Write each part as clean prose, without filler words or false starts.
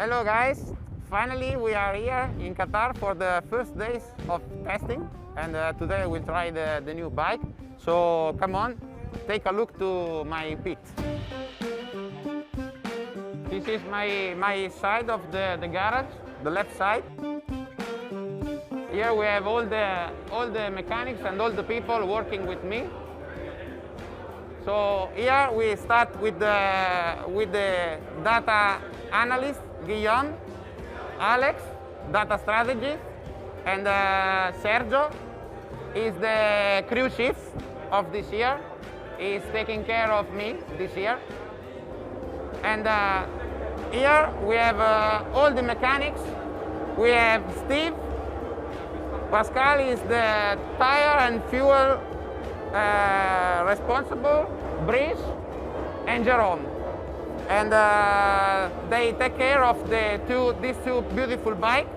Hello guys, finally we are here in Qatar for the first days of testing, and today we'll try the new bike. So come on, take a look to my pit. This is my side of the garage, the left side. Here we have all the mechanics and all the people working with me. So here we start with the data analyst, Guillaume, Alex, data strategist, and Sergio is the crew chief of this year. He's taking care of me this year. And here we have all the mechanics. We have Steve. Pascal is the tire and fuel responsible, Brice, and Jerome. And they take care of these two beautiful bikes.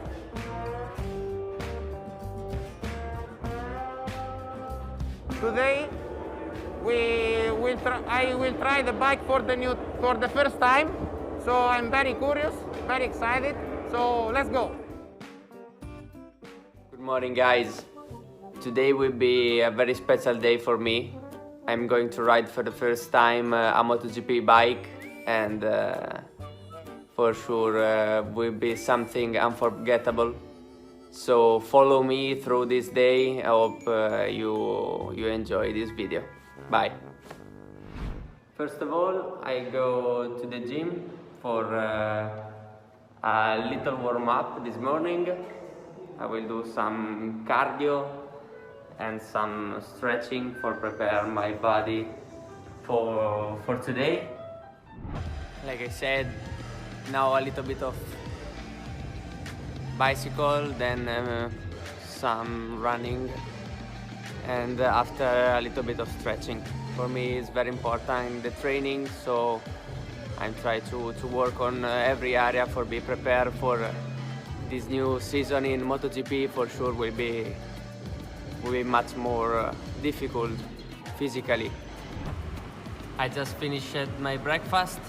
Today I will try the bike for the first time. So I'm very curious, very excited. So let's go. Good morning, guys. Today will be a very special day for me. I'm going to ride for the first time a MotoGP bike, and for sure will be something unforgettable. So follow me through this day. I hope you enjoy this video. Bye. First of all, I go to the gym for a little warm-up this morning. I will do some cardio and some stretching for prepare my body for today. Like I said, now a little bit of bicycle, then some running, and after a little bit of stretching. For me it's very important in the training, so I'm trying to work on every area for be prepared for this new season in MotoGP. For sure will be much more difficult physically. I just finished my breakfast,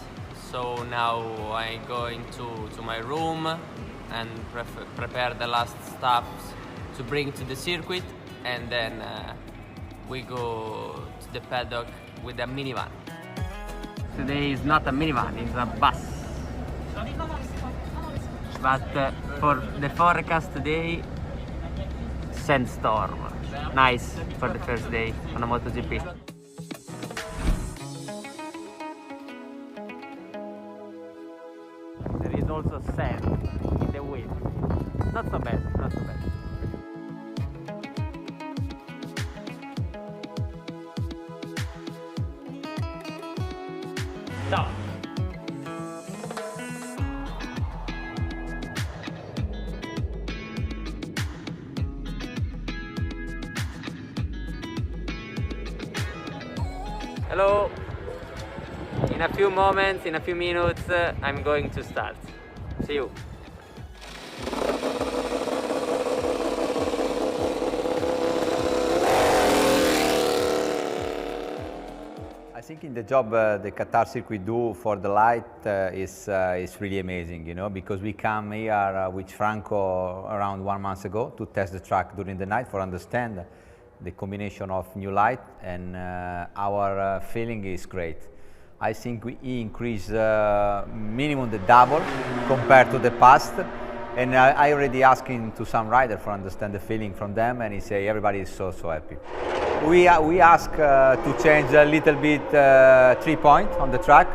so now I'm going to my room and prepare the last stuff to bring to the circuit, and then we go to the paddock with a minivan. Today is not a minivan, it's a bus. But for the forecast today, sandstorm. Nice for the first day on a MotoGP. There is also sand in the wind. Not so bad, not so bad. Stop. Hello. In a few moments, in a few minutes, I'm going to start. See you. I think in the job the Qatar circuit do for the light is really amazing, you know, because we come here with Franco around 1 month ago to test the track during the night for understand the combination of new light, and our feeling is great. I think we increase minimum the double compared to the past, and I already asking to some rider for understand the feeling from them, and he say everybody is so happy. We ask to change a little bit 3 points on the track.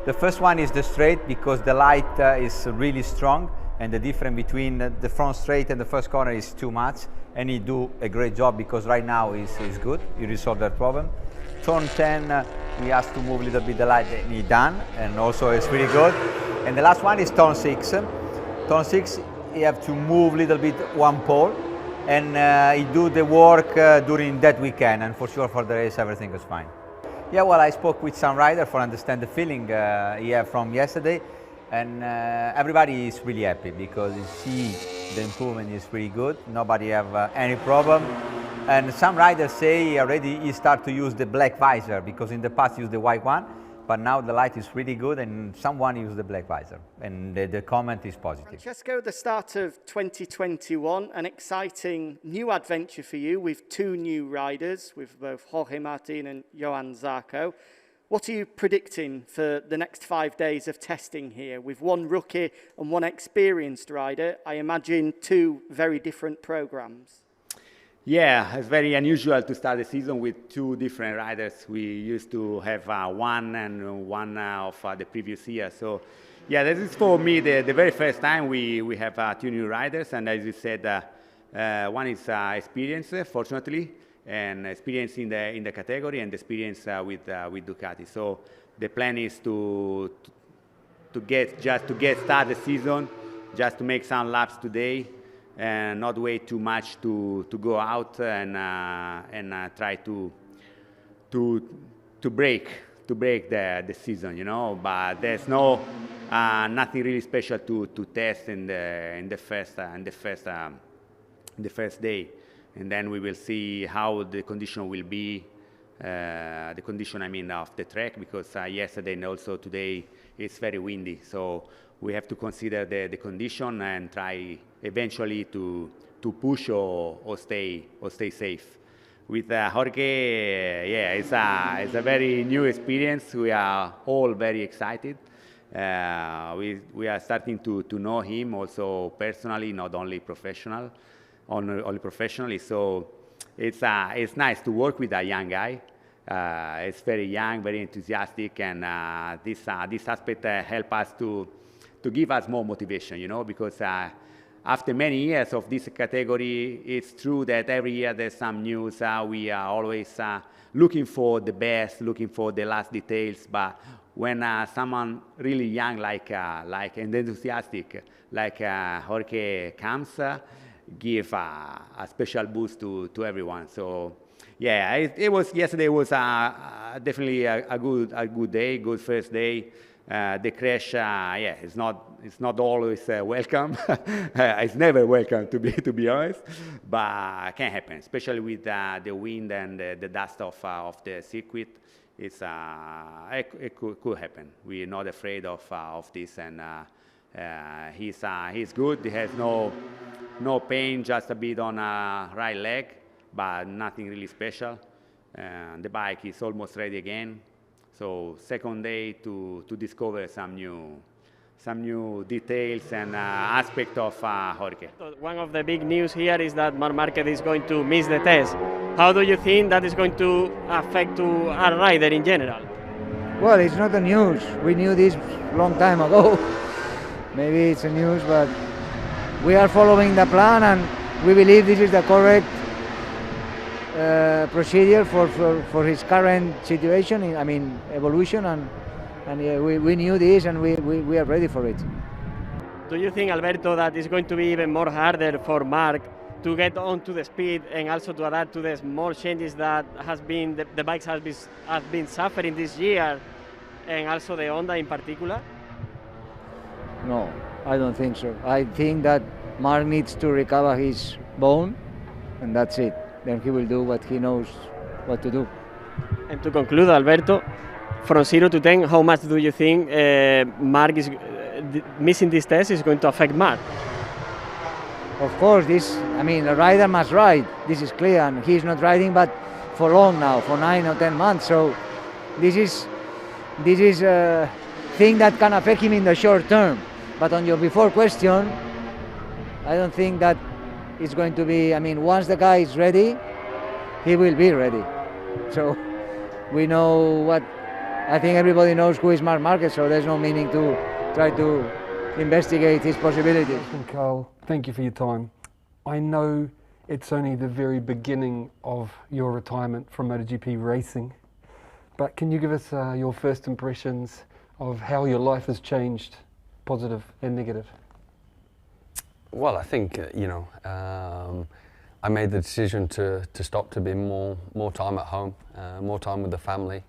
The first one is the straight, because the light is really strong, and the difference between the front straight and the first corner is too much, and he do a great job because right now is good. He resolved that problem. Turn 10, we asked to move a little bit the light, and he done, and also it's really good. And the last one is turn 6. Turn 6, you have to move a little bit one pole, and he do the work during that weekend, and for sure for the race everything is fine. Yeah, well, I spoke with some rider for understand the feeling he have from yesterday, and everybody is really happy because you see the improvement is pretty good. Nobody have any problem, and some riders say already he start to use the black visor, because in the past he used the white one, but now the light is really good and someone used the black visor and the comment is positive. Francesco, the start of 2021, an exciting new adventure for you with two new riders, with both Jorge Martin and Johan Zarco. What are you predicting for the next 5 days of testing here? With one rookie and one experienced rider, I imagine two very different programs. Yeah, it's very unusual to start the season with two different riders. We used to have one and one of the previous year. So, yeah, this is for me the very first time we have two new riders. And as you said, one is experience, fortunately, and experience in the category and experience with Ducati. So the plan is to get started the season, just to make some laps today, and not wait too much to go out and try to break the season, you know. But there's nothing really special to test in the first day, and then we will see how the condition will be. The condition, I mean, of the track, because yesterday and also today it's very windy. So we have to consider the condition and try eventually to push or stay safe. With Jorge, yeah, it's a very new experience. We are all very excited. We are starting to know him also personally, not only professionally. So it's nice to work with a young guy. It's very young, very enthusiastic, and this aspect helps us to give us more motivation, you know, because after many years of this category, it's true that every year there's some news. We are always looking for the best, looking for the last details. But when someone really young, like and enthusiastic, like Jorge comes, give a special boost to everyone. So yeah, yesterday was definitely a good day, good first day. The crash, yeah, it's not always welcome. It's never welcome, to be honest, but can happen, especially with the wind and the dust of the circuit. It could happen. We're not afraid of this, and he's good. He has no pain, just a bit on right leg, but nothing really special. The bike is almost ready again. So second day to discover some new details and aspect of Jorge. One of the big news here is that Marc Marquez is going to miss the test. How do you think that is going to affect to a rider in general? Well, it's not a news. We knew this long time ago. Maybe it's a news, but we are following the plan, and we believe this is the correct procedure for his current situation, I mean evolution, and we knew this, and we are ready for it. Do you think, Alberto, that it's going to be even more harder for Marc to get onto the speed and also to adapt to the small changes that the bikes have been suffering this year, and also the Honda in particular? No, I don't think so. I think that Marc needs to recover his bone, and that's it. Then he will do what he knows what to do. And to conclude, Alberto, from 0 to 10, how much do you think Marc is missing this test is going to affect Marc? Of course, a rider must ride. This is clear, and he's not riding, but for long now, for 9 or 10 months. So this is a thing that can affect him in the short term. But on your before question, I don't think that it's going to be, once the guy is ready, he will be ready. So we know I think everybody knows who is Marc Marquez, so there's no meaning to try to investigate his possibilities. Carl, thank you for your time. I know it's only the very beginning of your retirement from MotoGP racing, but can you give us your first impressions of how your life has changed, positive and negative? Well, I think, I made the decision to stop, to be more time at home, more time with the family.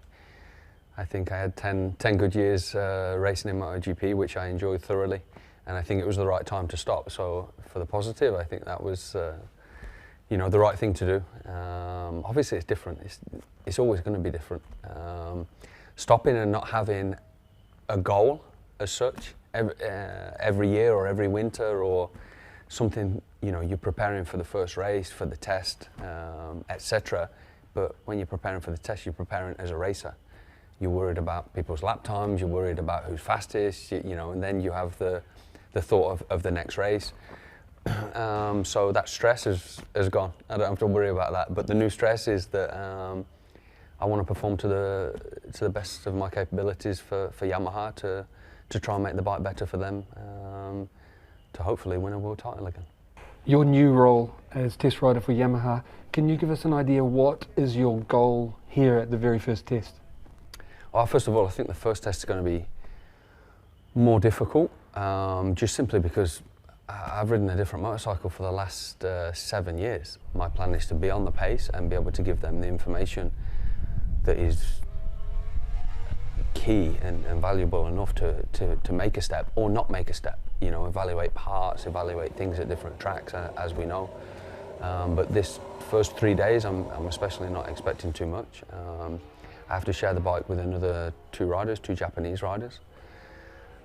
I think I had 10 good years racing in MotoGP, which I enjoyed thoroughly, and I think it was the right time to stop. So for the positive, I think that was the right thing to do. Obviously it's different, it's always going to be different. stopping and not having a goal as such every year or every winter, or something, you know, you're preparing for the first race, for the test, etc. But when you're preparing for the test, you're preparing as a racer. You're worried about people's lap times, you're worried about who's fastest, you know, and then you have the thought of the next race. So that stress has gone. I don't have to worry about that. But the new stress is that I want to perform to the best of my capabilities for Yamaha to try and make the bike better for them, to hopefully win a world title again. Your new role as test rider for Yamaha, can you give us an idea what is your goal here at the very first test? Well, first of all, I think the first test is going to be more difficult, just simply because I've ridden a different motorcycle for the last 7 years. My plan is to be on the pace and be able to give them the information that is key and valuable enough to make a step or not make a step. You know, evaluate parts, evaluate things at different tracks, as we know. But this first 3 days, I'm especially not expecting too much. I have to share the bike with another 2 riders, 2 Japanese riders.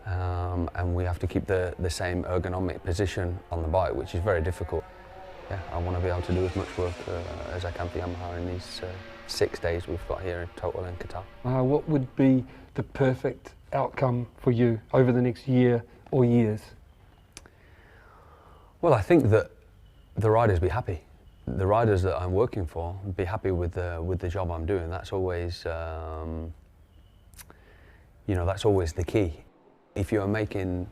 And we have to keep the same ergonomic position on the bike, which is very difficult. Yeah, I want to be able to do as much work as I can for Yamaha in these 6 days we've got here in total in Qatar. What would be the perfect outcome for you over the next year or years? Well, I think that the riders be happy. The riders that I'm working for be happy with the job I'm doing. That's always, you know, that's always the key. If you are making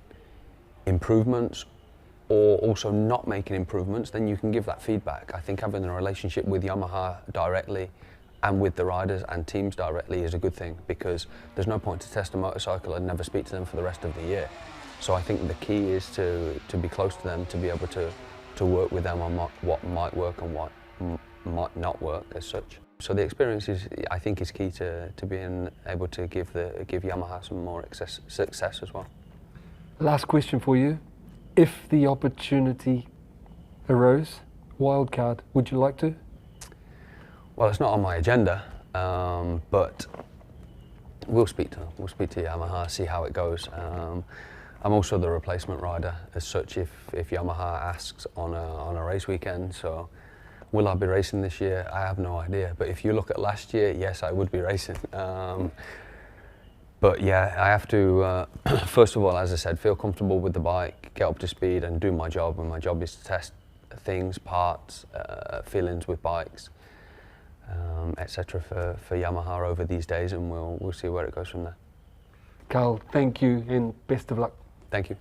improvements or also not making improvements, then you can give that feedback. I think having a relationship with Yamaha directly and with the riders and teams directly is a good thing, because there's no point to test a motorcycle and never speak to them for the rest of the year. So I think the key is to be close to them, to be able to work with them on what might work and what might not work as such. So the experience is, I think, is key to being able to give Yamaha some more success as well. Last question for you. If the opportunity arose, wildcard, would you like to? Well, it's not on my agenda, but we'll speak to Yamaha, see how it goes. I'm also the replacement rider as such if Yamaha asks on a race weekend. So will I be racing this year? I have no idea. But if you look at last year, yes, I would be racing. But yeah, I have to, first of all, as I said, feel comfortable with the bike, get up to speed and do my job. And my job is to test things, parts, feelings with bikes, etc. for Yamaha over these days, and we'll see where it goes from there. Carl, thank you and best of luck. Thank you.